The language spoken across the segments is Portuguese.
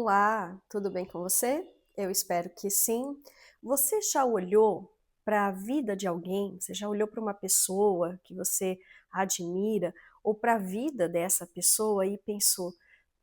Olá, tudo bem com você? Eu espero que sim. Você já olhou para a vida de alguém? Você já olhou para uma pessoa que você admira ou para a vida dessa pessoa e pensou: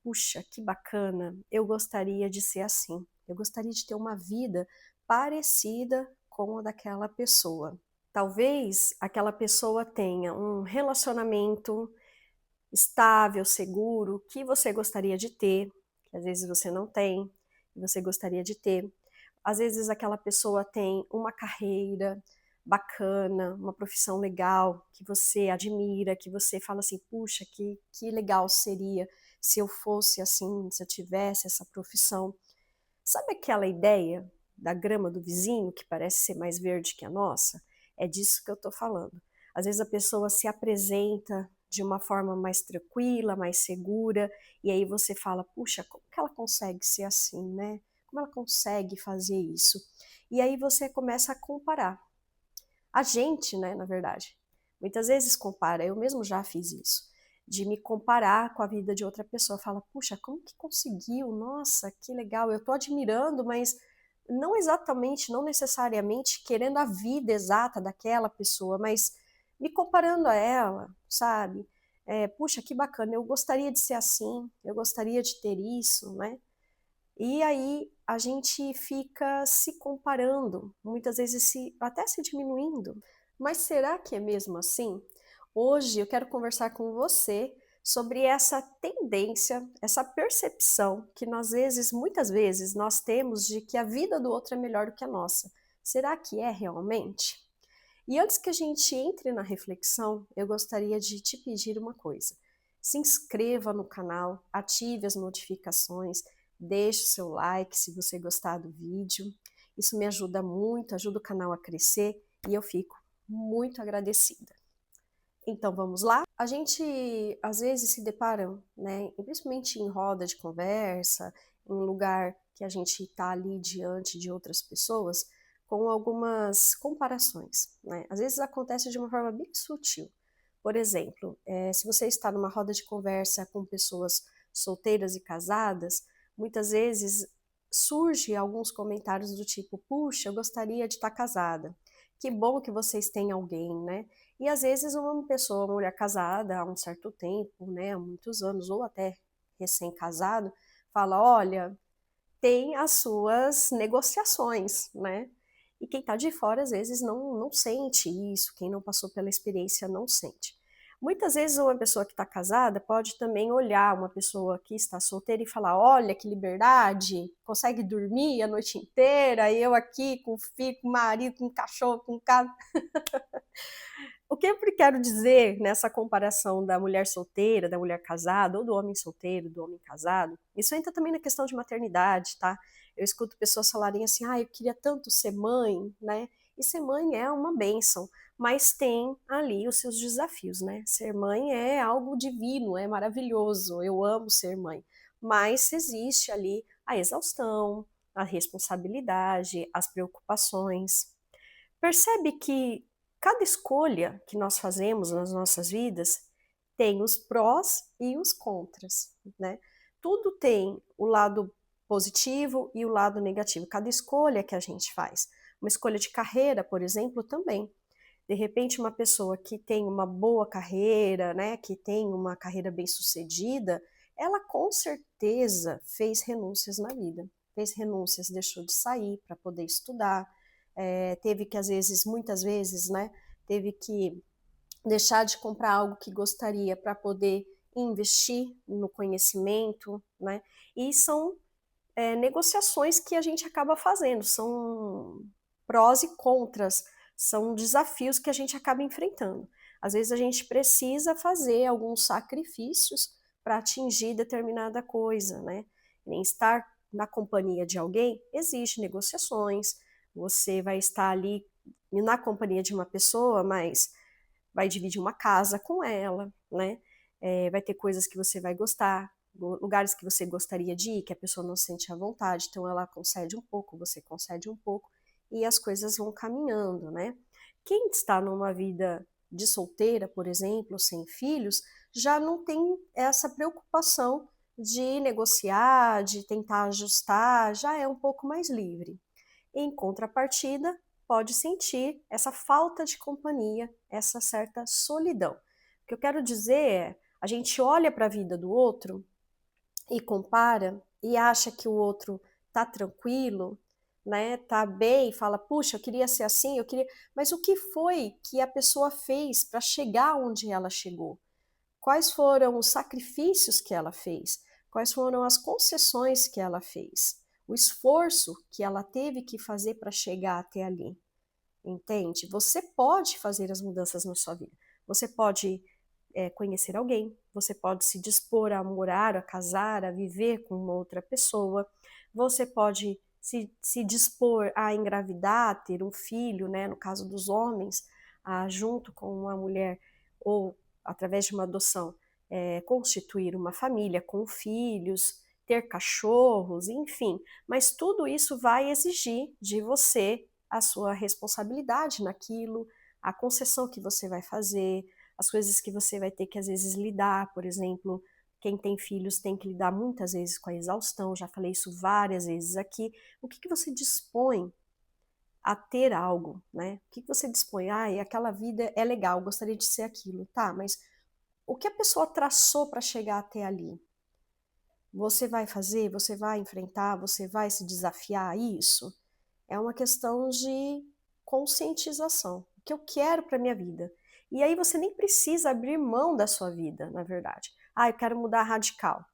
puxa, que bacana, eu gostaria de ser assim. Eu gostaria de ter uma vida parecida com a daquela pessoa. Talvez aquela pessoa tenha um relacionamento estável, seguro, que você gostaria de ter, que às vezes você não tem, e você gostaria de ter. Às vezes aquela pessoa tem uma carreira bacana, uma profissão legal, que você admira, que você fala assim, puxa, que legal seria se eu fosse assim, se eu tivesse essa profissão. Sabe aquela ideia da grama do vizinho que parece ser mais verde que a nossa? É disso que eu estou falando. Às vezes a pessoa se apresenta de uma forma mais tranquila, mais segura, e aí você fala, puxa, como que ela consegue ser assim, né? Como ela consegue fazer isso? E aí você começa a comparar. A gente, né, na verdade, muitas vezes compara, eu mesmo já fiz isso, de me comparar com a vida de outra pessoa. Fala, puxa, como que conseguiu? Nossa, que legal, eu tô admirando, mas não exatamente, não necessariamente querendo a vida exata daquela pessoa, mas me comparando a ela, sabe? Puxa, que bacana, eu gostaria de ser assim, eu gostaria de ter isso, né? E aí a gente fica se comparando, muitas vezes até se diminuindo. Mas será que é mesmo assim? Hoje eu quero conversar com você sobre essa tendência, essa percepção que nós muitas vezes, nós temos de que a vida do outro é melhor do que a nossa. Será que é realmente? E antes que a gente entre na reflexão, eu gostaria de te pedir uma coisa. Se inscreva no canal, ative as notificações, deixe o seu like se você gostar do vídeo. Isso me ajuda muito, ajuda o canal a crescer e eu fico muito agradecida. Então vamos lá? A gente às vezes se depara, né, principalmente em roda de conversa, em um lugar que a gente está ali diante de outras pessoas, com algumas comparações, né? Às vezes acontece de uma forma bem sutil. Por exemplo, se você está numa roda de conversa com pessoas solteiras e casadas, muitas vezes surge alguns comentários do tipo, puxa, eu gostaria de estar casada. Que bom que vocês têm alguém, né? E às vezes uma pessoa, uma mulher casada há um certo tempo, né, há muitos anos, ou até recém-casado, fala, olha, tem as suas negociações, né? E quem está de fora, às vezes, não sente isso, quem não passou pela experiência não sente. Muitas vezes uma pessoa que está casada pode também olhar uma pessoa que está solteira e falar, olha que liberdade, consegue dormir a noite inteira, e eu aqui com o filho, com o marido, com o cachorro, com o casa. O que eu quero dizer nessa comparação da mulher solteira, da mulher casada, ou do homem solteiro, do homem casado, isso entra também na questão de maternidade, tá? Eu escuto pessoas falarem assim, ah, eu queria tanto ser mãe, né? E ser mãe é uma bênção, mas tem ali os seus desafios, né? Ser mãe é algo divino, é maravilhoso, eu amo ser mãe. Mas existe ali a exaustão, a responsabilidade, as preocupações. Percebe que cada escolha que nós fazemos nas nossas vidas tem os prós e os contras, né? Tudo tem o lado positivo e o lado negativo, cada escolha que a gente faz. Uma escolha de carreira, por exemplo, também. De repente, uma pessoa que tem uma boa carreira, né, que tem uma carreira bem-sucedida, ela com certeza fez renúncias na vida. Fez renúncias, deixou de sair para poder estudar, teve que, às vezes, muitas vezes, né, teve que deixar de comprar algo que gostaria para poder investir no conhecimento, né, e são negociações que a gente acaba fazendo, são prós e contras, são desafios que a gente acaba enfrentando. Às vezes a gente precisa fazer alguns sacrifícios para atingir determinada coisa, né? Nem estar na companhia de alguém exige negociações, você vai estar ali na companhia de uma pessoa, mas vai dividir uma casa com ela, né? Vai ter coisas que você vai gostar, lugares que você gostaria de ir, que a pessoa não sente à vontade, então ela concede um pouco, você concede um pouco, e as coisas vão caminhando, né? Quem está numa vida de solteira, por exemplo, sem filhos, já não tem essa preocupação de negociar, de tentar ajustar, já é um pouco mais livre. Em contrapartida, pode sentir essa falta de companhia, essa certa solidão. O que eu quero dizer é, a gente olha para a vida do outro e compara e acha que o outro tá tranquilo, né? Tá bem, fala, puxa, eu queria ser assim, eu queria. Mas o que foi que a pessoa fez para chegar onde ela chegou? Quais foram os sacrifícios que ela fez? Quais foram as concessões que ela fez? O esforço que ela teve que fazer para chegar até ali? Entende? Você pode fazer as mudanças na sua vida. Você pode conhecer alguém, você pode se dispor a morar, a casar, a viver com uma outra pessoa, você pode se dispor a engravidar, ter um filho, né? No caso dos homens, junto com uma mulher ou através de uma adoção, constituir uma família com filhos, ter cachorros, enfim. Mas tudo isso vai exigir de você a sua responsabilidade naquilo, a concessão que você vai fazer, as coisas que você vai ter que às vezes lidar, por exemplo, quem tem filhos tem que lidar muitas vezes com a exaustão, já falei isso várias vezes aqui. O que você dispõe a ter algo, né? O que você dispõe? Ah, aquela vida é legal, gostaria de ser aquilo, tá? Mas o que a pessoa traçou para chegar até ali? Você vai fazer? Você vai enfrentar? Você vai se desafiar a isso? É uma questão de conscientização. O que eu quero para minha vida? E aí você nem precisa abrir mão da sua vida, na verdade. Ah, eu quero mudar radical.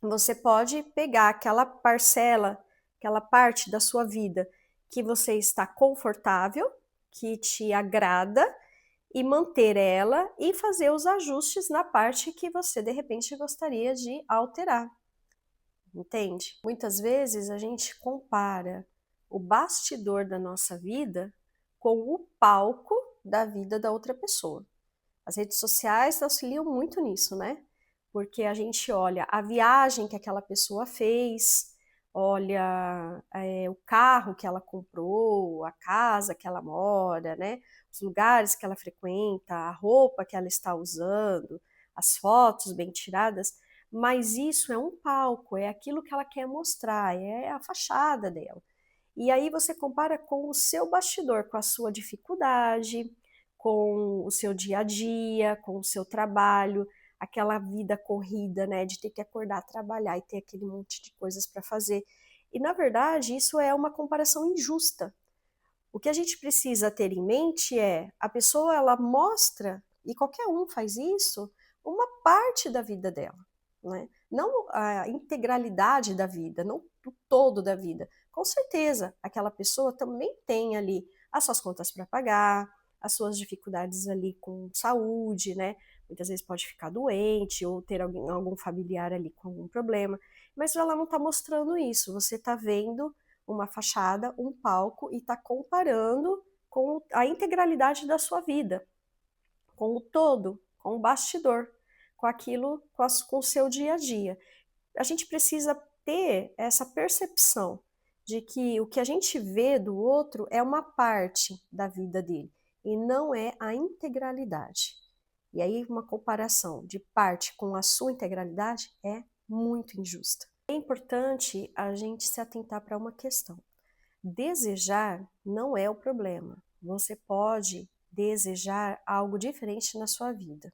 Você pode pegar aquela parcela, aquela parte da sua vida que você está confortável, que te agrada, e manter ela e fazer os ajustes na parte que você de repente gostaria de alterar. Entende? Muitas vezes a gente compara o bastidor da nossa vida com o palco da vida da outra pessoa. As redes sociais auxiliam muito nisso, né? Porque a gente olha a viagem que aquela pessoa fez, olha o carro que ela comprou, a casa que ela mora, né? Os lugares que ela frequenta, a roupa que ela está usando, as fotos bem tiradas, mas isso é um palco, é aquilo que ela quer mostrar, é a fachada dela. E aí você compara com o seu bastidor, com a sua dificuldade, com o seu dia a dia, com o seu trabalho, aquela vida corrida, né, de ter que acordar, trabalhar e ter aquele monte de coisas para fazer. E na verdade, isso é uma comparação injusta. O que a gente precisa ter em mente é a pessoa ela mostra, e qualquer um faz isso, uma parte da vida dela, né? Não a integralidade da vida, não o todo da vida. Com certeza, aquela pessoa também tem ali as suas contas para pagar, as suas dificuldades ali com saúde, né? Muitas vezes pode ficar doente ou ter algum familiar ali com algum problema, mas ela não está mostrando isso. Você está vendo uma fachada, um palco e está comparando com a integralidade da sua vida, com o todo, com o bastidor, com aquilo, com o seu dia a dia. A gente precisa ter essa percepção de que o que a gente vê do outro é uma parte da vida dele e não é a integralidade. E aí uma comparação de parte com a sua integralidade é muito injusta. É importante a gente se atentar para uma questão. Desejar não é o problema. Você pode desejar algo diferente na sua vida.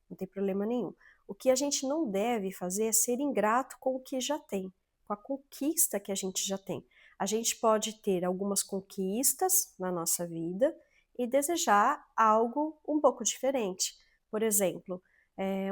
Não tem problema nenhum. O que a gente não deve fazer é ser ingrato com o que já tem, com a conquista que a gente já tem. A gente pode ter algumas conquistas na nossa vida e desejar algo um pouco diferente. Por exemplo,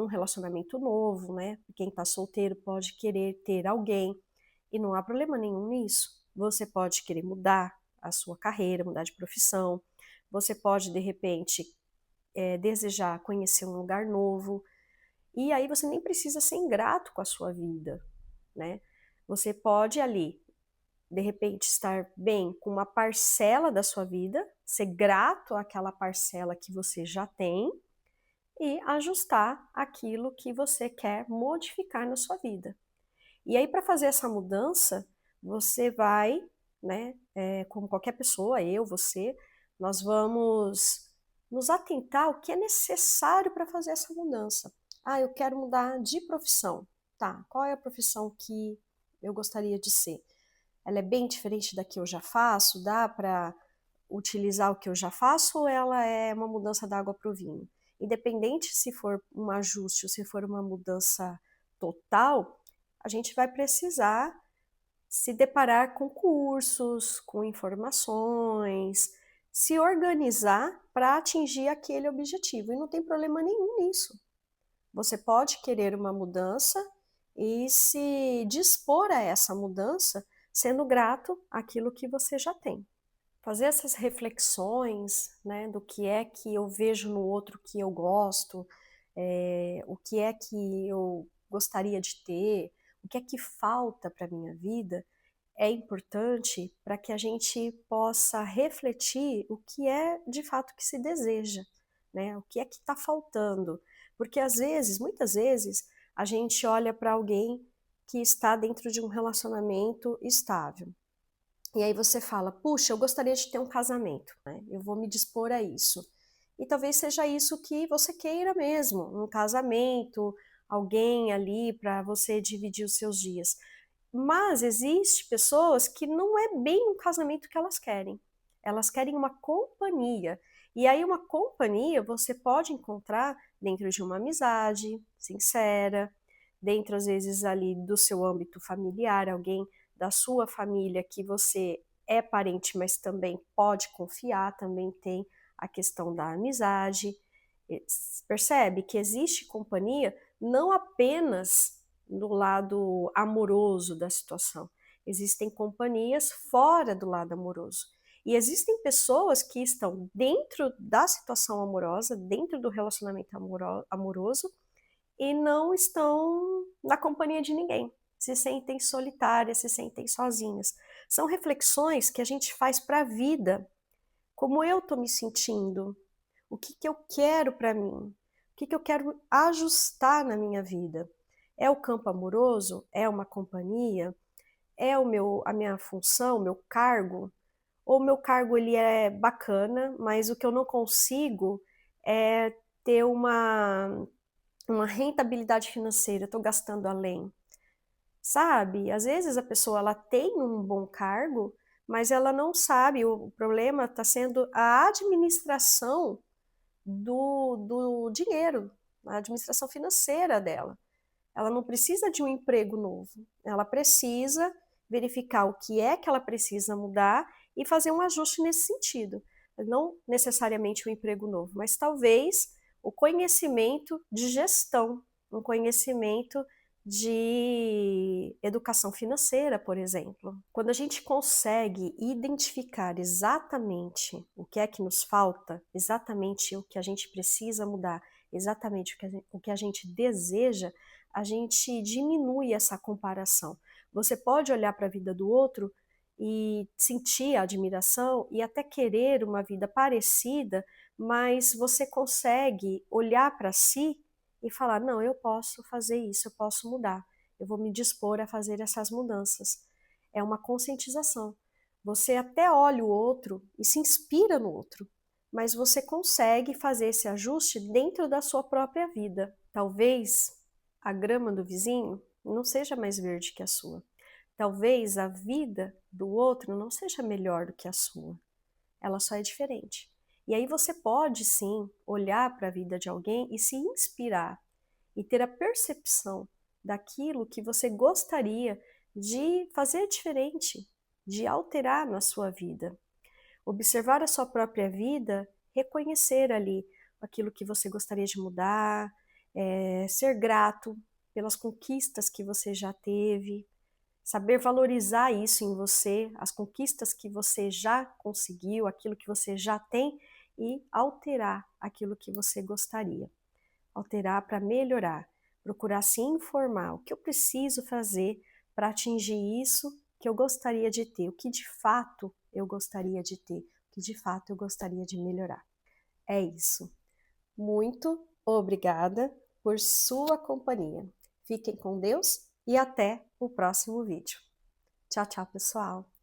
um relacionamento novo, né? Quem está solteiro pode querer ter alguém e não há problema nenhum nisso. Você pode querer mudar a sua carreira, mudar de profissão. Você pode, de repente, desejar conhecer um lugar novo. E aí você nem precisa ser ingrato com a sua vida, né? Você pode ali, de repente, estar bem com uma parcela da sua vida, ser grato àquela parcela que você já tem e ajustar aquilo que você quer modificar na sua vida. E aí, para fazer essa mudança, você vai, né, como qualquer pessoa, eu, você, nós vamos nos atentar ao que é necessário para fazer essa mudança. Ah, eu quero mudar de profissão. Tá, qual é a profissão que eu gostaria de ser? Ela é bem diferente da que eu já faço? Dá para utilizar o que eu já faço ou ela é uma mudança da água para o vinho? Independente se for um ajuste ou se for uma mudança total, a gente vai precisar se deparar com cursos, com informações, se organizar para atingir aquele objetivo. E não tem problema nenhum nisso. Você pode querer uma mudança e se dispor a essa mudança sendo grato àquilo que você já tem. Fazer essas reflexões, né, do que é que eu vejo no outro que eu gosto, o que é que eu gostaria de ter, o que é que falta para a minha vida, é importante para que a gente possa refletir o que é de fato que se deseja, né? O que é que está faltando. Porque às vezes, muitas vezes, a gente olha para alguém que está dentro de um relacionamento estável. E aí você fala, puxa, eu gostaria de ter um casamento, né? Eu vou me dispor a isso. E talvez seja isso que você queira mesmo, um casamento, alguém ali para você dividir os seus dias. Mas existe pessoas que não é bem um casamento que elas querem. Elas querem uma companhia. E aí uma companhia você pode encontrar dentro de uma amizade sincera, dentro às vezes ali do seu âmbito familiar, alguém da sua família que você é parente, mas também pode confiar, também tem a questão da amizade. Percebe que existe companhia não apenas do lado amoroso da situação. Existem companhias fora do lado amoroso. E existem pessoas que estão dentro da situação amorosa, dentro do relacionamento amoroso, e não estão na companhia de ninguém. Se sentem solitárias, se sentem sozinhas. São reflexões que a gente faz para a vida. Como eu estou me sentindo? O que, que eu quero para mim? O que, que eu quero ajustar na minha vida? É o campo amoroso? É uma companhia? É a minha função, o meu cargo? Ou o meu cargo ele é bacana, mas o que eu não consigo é ter uma rentabilidade financeira, estou gastando além, sabe? Às vezes a pessoa ela tem um bom cargo, mas ela não sabe, o problema está sendo a administração do dinheiro, a administração financeira dela. Ela não precisa de um emprego novo, ela precisa verificar o que é que ela precisa mudar e fazer um ajuste nesse sentido. Não necessariamente um emprego novo, mas talvez o conhecimento de gestão, um conhecimento de educação financeira, por exemplo. Quando a gente consegue identificar exatamente o que é que nos falta, exatamente o que a gente precisa mudar, exatamente o que a gente deseja, a gente diminui essa comparação. Você pode olhar para a vida do outro e sentir admiração e até querer uma vida parecida, mas você consegue olhar para si e falar: não, eu posso fazer isso, eu posso mudar, eu vou me dispor a fazer essas mudanças. É uma conscientização. Você até olha o outro e se inspira no outro, mas você consegue fazer esse ajuste dentro da sua própria vida. Talvez a grama do vizinho não seja mais verde que a sua. Talvez a vida do outro não seja melhor do que a sua. Ela só é diferente. E aí você pode sim olhar para a vida de alguém e se inspirar e ter a percepção daquilo que você gostaria de fazer diferente, de alterar na sua vida. Observar a sua própria vida, reconhecer ali aquilo que você gostaria de mudar, ser grato pelas conquistas que você já teve, saber valorizar isso em você, as conquistas que você já conseguiu, aquilo que você já tem e alterar aquilo que você gostaria. Alterar para melhorar, procurar se informar, o que eu preciso fazer para atingir isso que eu gostaria de ter, o que de fato eu gostaria de ter, o que de fato eu gostaria de melhorar. É isso. Muito obrigada por sua companhia. Fiquem com Deus e até o próximo vídeo. Tchau, tchau, pessoal!